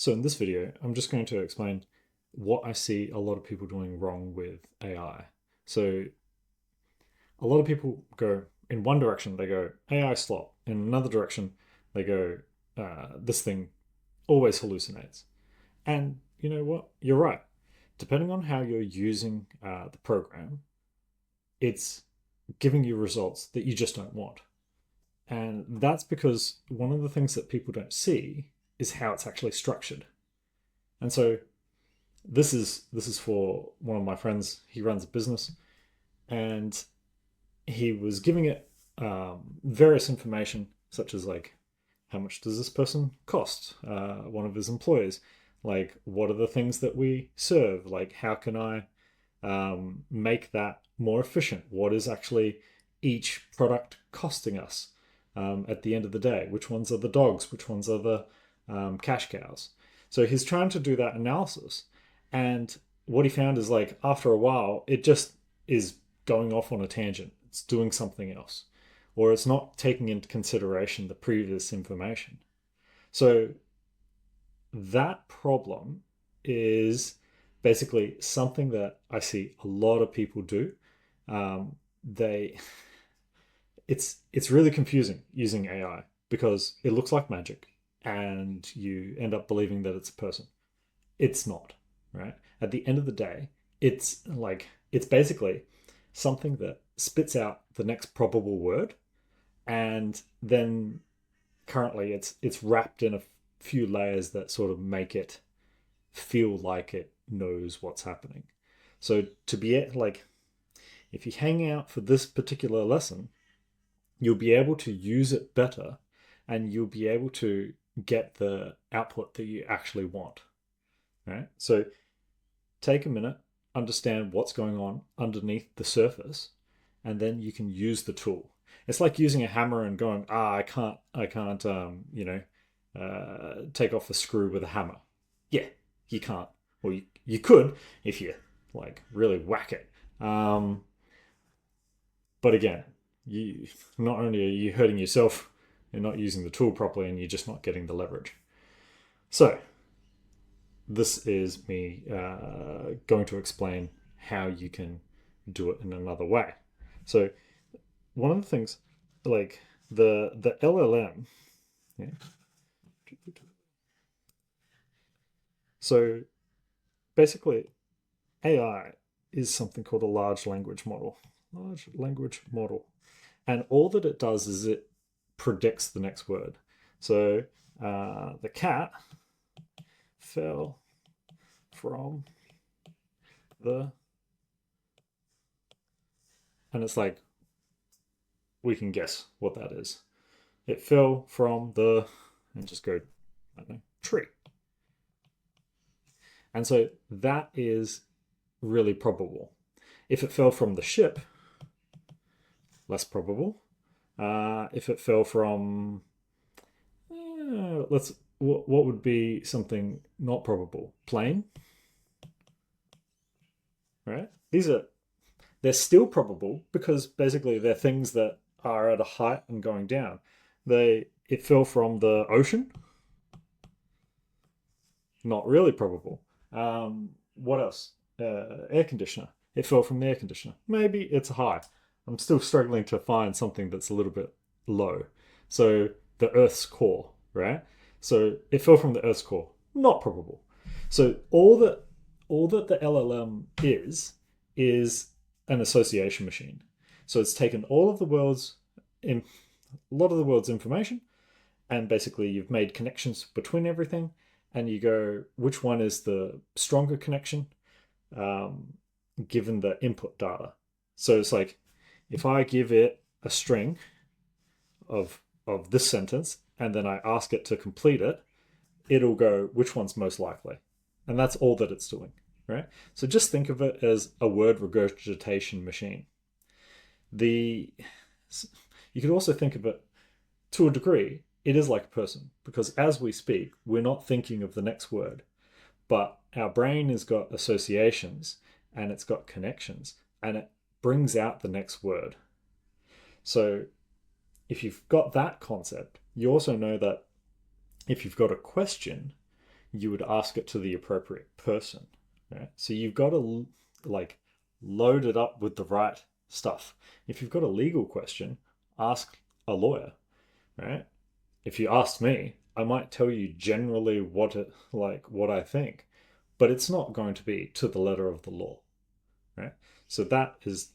So in this video, I'm just going to explain what I see a lot of people doing wrong with AI. So a lot of people go in one direction, they go AI slop. In another direction, they go this thing always hallucinates. And you know what? You're right. Depending on how you're using the program, it's giving you results that you just don't want. And that's because one of the things that people don't see is how it's actually structured. And so this is for one of my friends. He runs a business, and he was giving it various information, such as like, how much does this person cost? One of his employees, like, what are the things that we serve? Like, how can I make that more efficient? What is actually each product costing us at the end of the day? Which ones are the dogs? Which ones are the cash cows? So he's trying to do that analysis. And what he found is, like, after a while, it just is going off on a tangent. It's doing something else, or it's not taking into consideration the previous information. So that problem is basically something that I see a lot of people do. They it's really confusing using AI because it looks like magic and you end up believing that it's a person. It's not, right? At the end of the day, it's basically something that spits out the next probable word, and then currently it's wrapped in a few layers that sort of make it feel like it knows what's happening. So to be like, if you hang out for this particular lesson, you'll be able to use it better, and you'll be able to get the output that you actually want. Right? So take a minute, understand what's going on underneath the surface, and then you can use the tool. It's like using a hammer and going, I can't, take off a screw with a hammer. Yeah, you can't. Well, you could if you like really whack it. But again, you not only are you hurting yourself, you're not using the tool properly, and you're just not getting the leverage. So this is me going to explain how you can do it in another way. So one of the things, like the LLM, yeah. So basically, AI is something called a large language model. Large language model, and all that it does is it predicts the next word. So the cat fell from the, and it's like, we can guess what that is. It fell from the, and just go, I don't know, tree. And so that is really probable. If it fell from the ship, less probable. If it fell from, what would be something not probable? Plane, right? They're still probable because basically they're things that are at a height and going down. It fell from the ocean, not really probable. What else? Air conditioner. It fell from the air conditioner. Maybe it's a high. I'm still struggling to find something that's a little bit low. So the Earth's core, right? So it fell from the Earth's core. Not probable. So all that the LLM is an association machine. So it's taken all of the world's in a lot of the world's information, and basically you've made connections between everything, and you go, which one is the stronger connection given the input data. So it's like, if I give it a string of this sentence and then I ask it to complete it, it'll go, which one's most likely? And that's all that it's doing, right? So just think of it as a word regurgitation machine. You could also think of it, to a degree, it is like a person, because as we speak, we're not thinking of the next word, but our brain has got associations and it's got connections, and it brings out the next word. So if you've got that concept, you also know that if you've got a question, you would ask it to the appropriate person, right? So you've got to like load it up with the right stuff. If you've got a legal question, ask a lawyer, right? If you asked me, I might tell you generally what I think, but it's not going to be to the letter of the law, right? So that is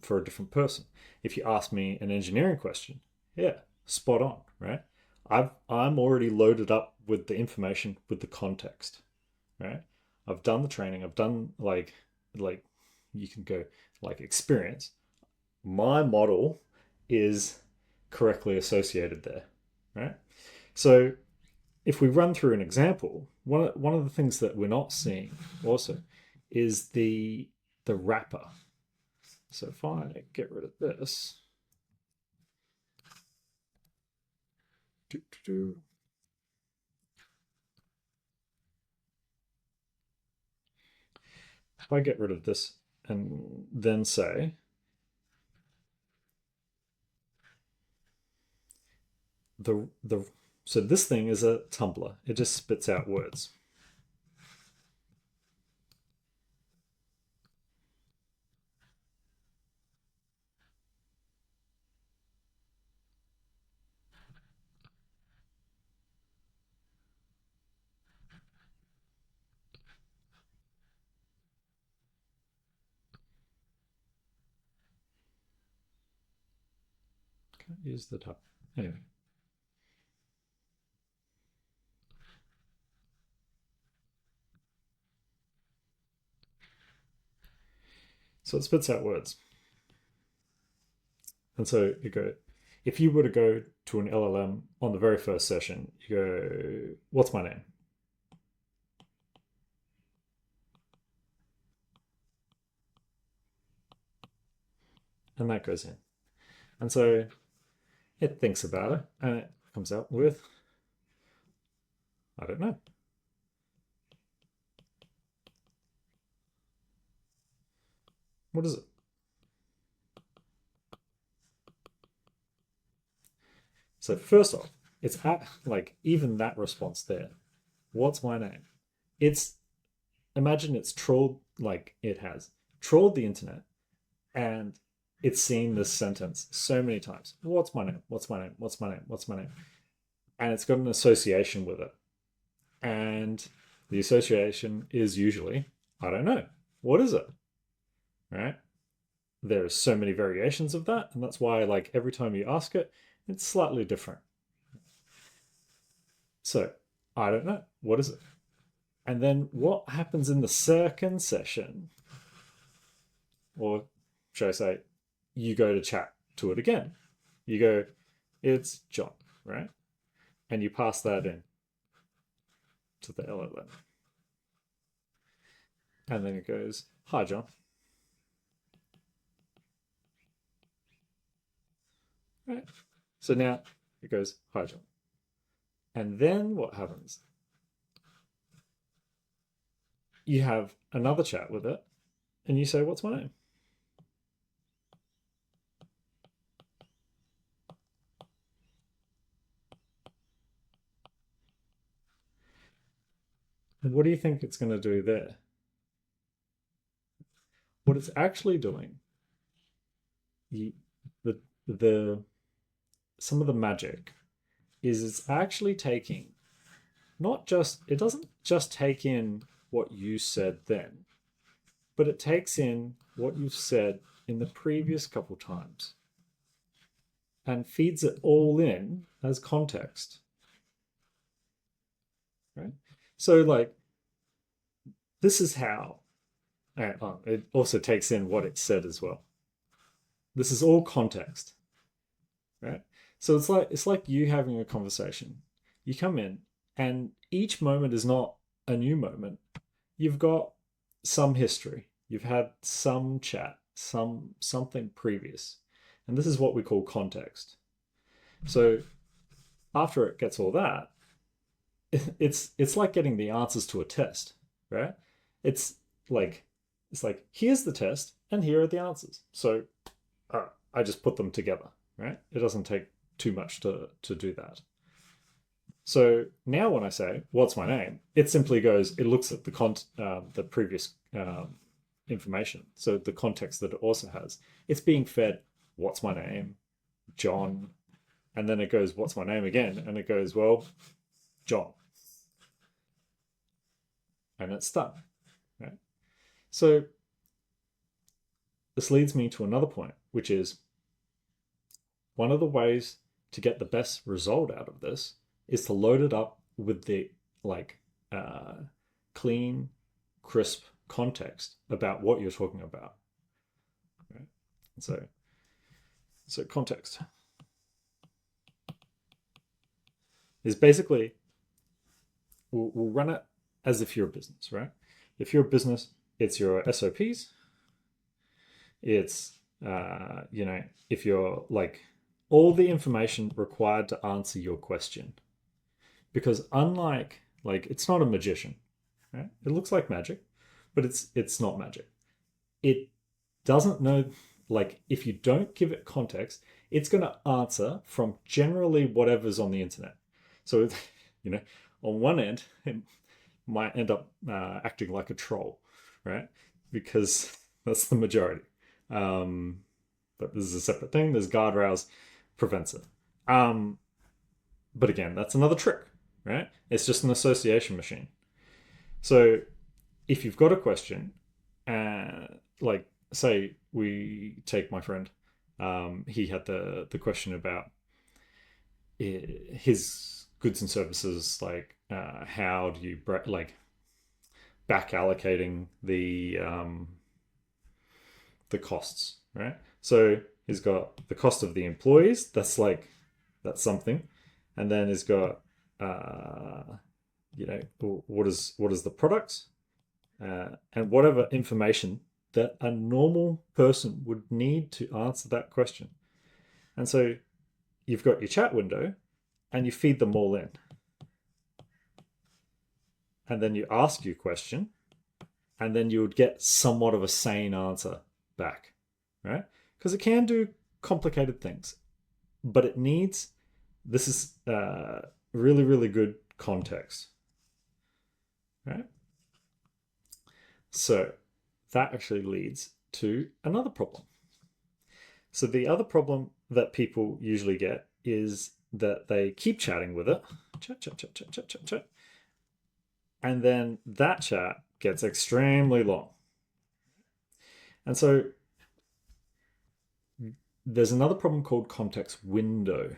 for a different person. If you ask me an engineering question, yeah, spot on, right? I'm already loaded up with the information, with the context, right? I've done the training. I've done like you can go like experience. My model is correctly associated there, right? So if we run through an example, one of the things that we're not seeing also is the wrapper. So if I get rid of this, if I get rid of this and then say the so this thing is a tumbler. It just spits out words. Can't use the top. Anyway. So it spits out words. And so you go, if you were to go to an LLM on the very first session, you go, what's my name? And that goes in. And so it thinks about it and it comes out with, I don't know. What is it? So first off, it's at like even that response there. What's my name? It's imagine it's trolled like it has trolled the internet and it's seen this sentence so many times. What's my name? What's my name? What's my name? What's my name? And it's got an association with it. And the association is usually, I don't know. What is it? Right? There's so many variations of that. And that's why, like, every time you ask it, it's slightly different. So, I don't know. What is it? And then what happens in the second session? Or should I say, you go to chat to it again. You go, it's John, right? And you pass that in to the LLM. And then it goes, hi, John. Right? So now it goes, hi, John. And then what happens? You have another chat with it and you say, what's my name? And what do you think it's going to do there? What it's actually doing, the the some of the magic is it's actually taking not just it doesn't just take in what you said then, but it takes in what you've said in the previous couple times and feeds it all in as context. Right? So like this is how it also takes in what it said as well. This is all context, right? So it's like you having a conversation. You come in, and each moment is not a new moment. You've got some history. You've had some chat, something previous, and this is what we call context. So after it gets all that, it's like getting the answers to a test, right? It's like here's the test and here are the answers. So I just put them together, right? It doesn't take too much to do that. So now when I say, what's my name? It simply goes, it looks at the previous information. So the context that it also has, it's being fed, what's my name? John. And then it goes, what's my name again? And it goes, well, John. And it's done. Right? So this leads me to another point, which is one of the ways to get the best result out of this is to load it up with the clean, crisp context about what you're talking about. Right? So context is basically, we'll run it as if you're a business, right? If you're a business, it's your SOPs. It's, if you're like all the information required to answer your question. Because unlike, it's not a magician, right? It looks like magic, but it's not magic. It doesn't know, if you don't give it context, it's going to answer from generally whatever's on the internet. So, on one end, it might end up acting like a troll, right? Because that's the majority. But this is a separate thing. There's guardrails, prevents it. But again, that's another trick, right? It's just an association machine. So if you've got a question, say we take my friend, he had the question about his goods and services, how do you back allocating the costs, right? So he's got the cost of the employees. That's something, and then he's got what is the products, and whatever information that a normal person would need to answer that question. And so you've got your chat window, and you feed them all in, and then you ask your question, and then you would get somewhat of a sane answer back, right? Because it can do complicated things, but it needs, this is really, really good context, right? So that actually leads to another problem. So the other problem that people usually get is that they keep chatting with it, chat, and then that chat gets extremely long. And so there's another problem called context window,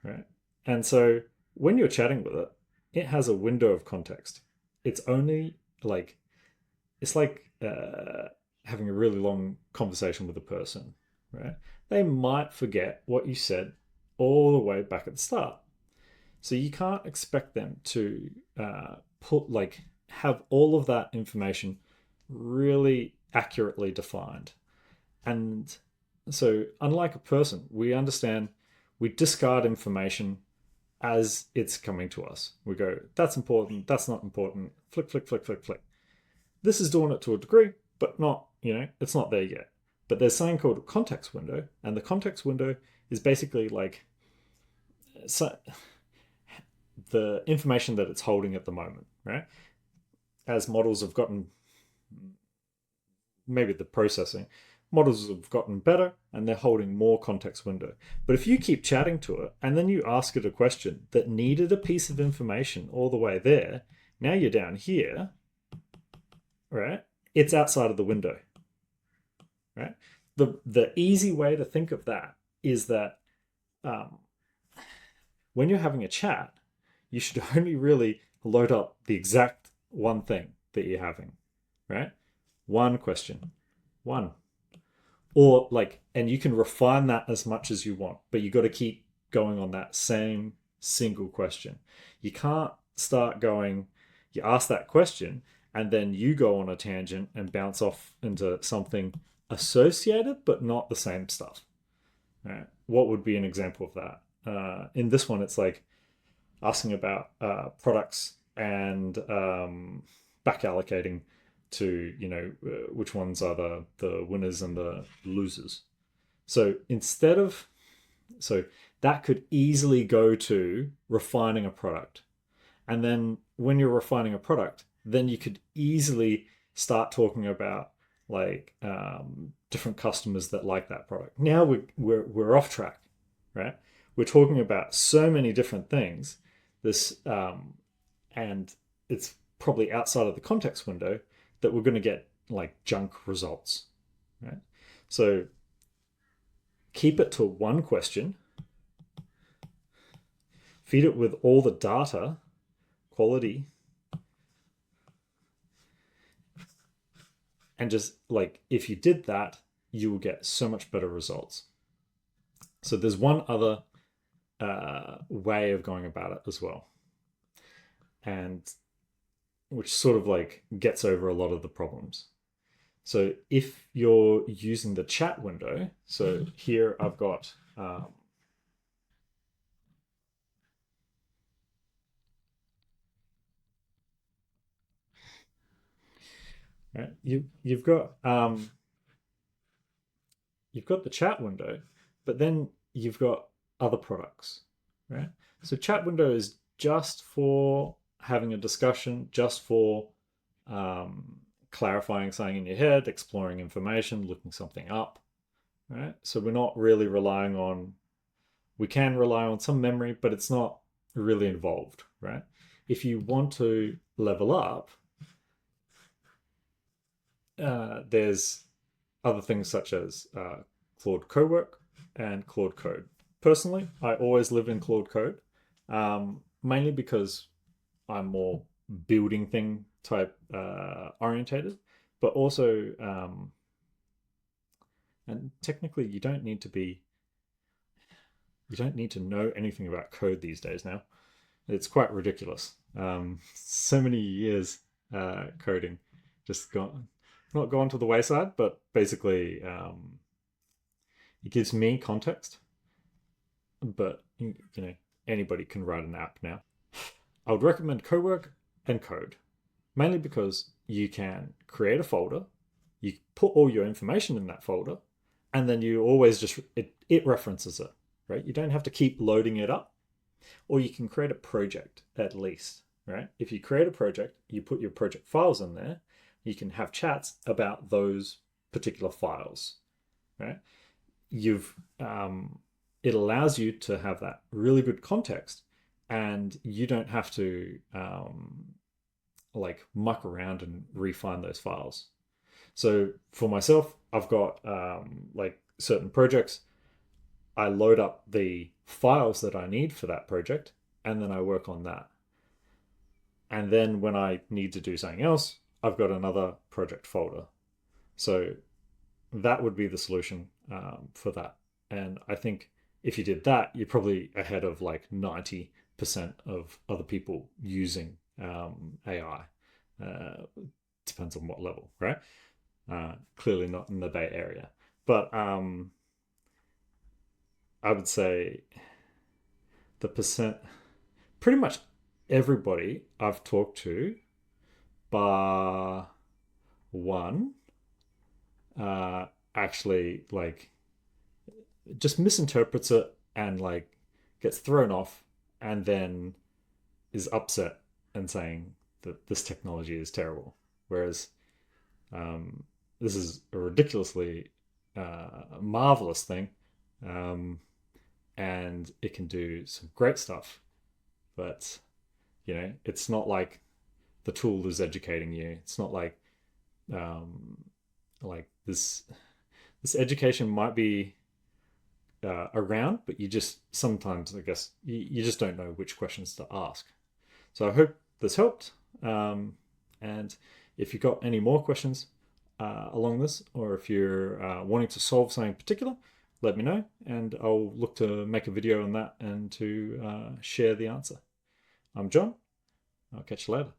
right? And so when you're chatting with it, it has a window of context. It's only it's like having a really long conversation with a person, right? They might forget what you said all the way back at the start. So you can't expect them to have all of that information really accurately defined. And so unlike a person, we discard information as it's coming to us. We go, that's important, that's not important, flick, flick, flick, flick, flick. This is doing it to a degree, but not, it's not there yet. But there's something called a context window, and the context window is basically the information that it's holding at the moment, right? As models have gotten, maybe the processing, models have gotten better and they're holding more context window. But if you keep chatting to it and then you ask it a question that needed a piece of information all the way there, now you're down here, right? It's outside of the window, right? The easy way to think of that is that when you're having a chat, you should only really load up the exact one thing that you're having, right? One question, one. Or and you can refine that as much as you want, but you got to keep going on that same single question. You can't start going, you ask that question, and then you go on a tangent and bounce off into something associated, but not the same stuff. Right? What would be an example of that? In this one, it's asking about products and back allocating to which ones are the winners and the losers. So that could easily go to refining a product. And then when you're refining a product, then you could easily start talking about like different customers that like that product. Now we're off track, right? We're talking about so many different things. And it's probably outside of the context window that we're going to get like junk results, right? So keep it to one question, feed it with all the data, quality, and just like, if you did that, you will get so much better results. So there's one other way of going about it as well, and which sort of like gets over a lot of the problems. So if you're using the chat window, so here I've got right, you've got the chat window, but then you've got other products, right? So chat window is just for having a discussion, just for clarifying something in your head, exploring information, looking something up, right? So we're not really relying on, we can rely on some memory, but it's not really involved, right? If you want to level up, there's other things such as Claude Cowork and Claude Code. Personally, I always live in Claude Code, mainly because I'm more building thing type orientated, but also, and technically you don't need to know anything about code these days now. It's quite ridiculous. So many years coding just not gone to the wayside, but basically it gives me context, but anybody can write an app now. I would recommend Cowork and Code, mainly because you can create a folder, you put all your information in that folder, and then you always just, it references it, right? You don't have to keep loading it up. Or you can create a project at least, right? If you create a project, you put your project files in there, you can have chats about those particular files, right? It allows you to have that really good context, and you don't have to like muck around and refine those files. So for myself, I've got like certain projects. I load up the files that I need for that project, and then I work on that. And then when I need to do something else, I've got another project folder. So that would be the solution for that. And I think if you did that, you're probably ahead of like 90% of other people using AI. Depends on what level, right? Clearly not in the Bay Area. But I would say the percent, pretty much everybody I've talked to, bar one, actually like just misinterprets it and like gets thrown off, and then is upset and saying that this technology is terrible. Whereas this is a ridiculously marvelous thing. And it can do some great stuff, but it's not like the tool is educating you. It's not like this education might be around, but you just sometimes, I guess, you just don't know which questions to ask. So I hope this helped, and if you've got any more questions along this, or if you're wanting to solve something particular, let me know, and I'll look to make a video on that and to share the answer. I'm John. I'll catch you later.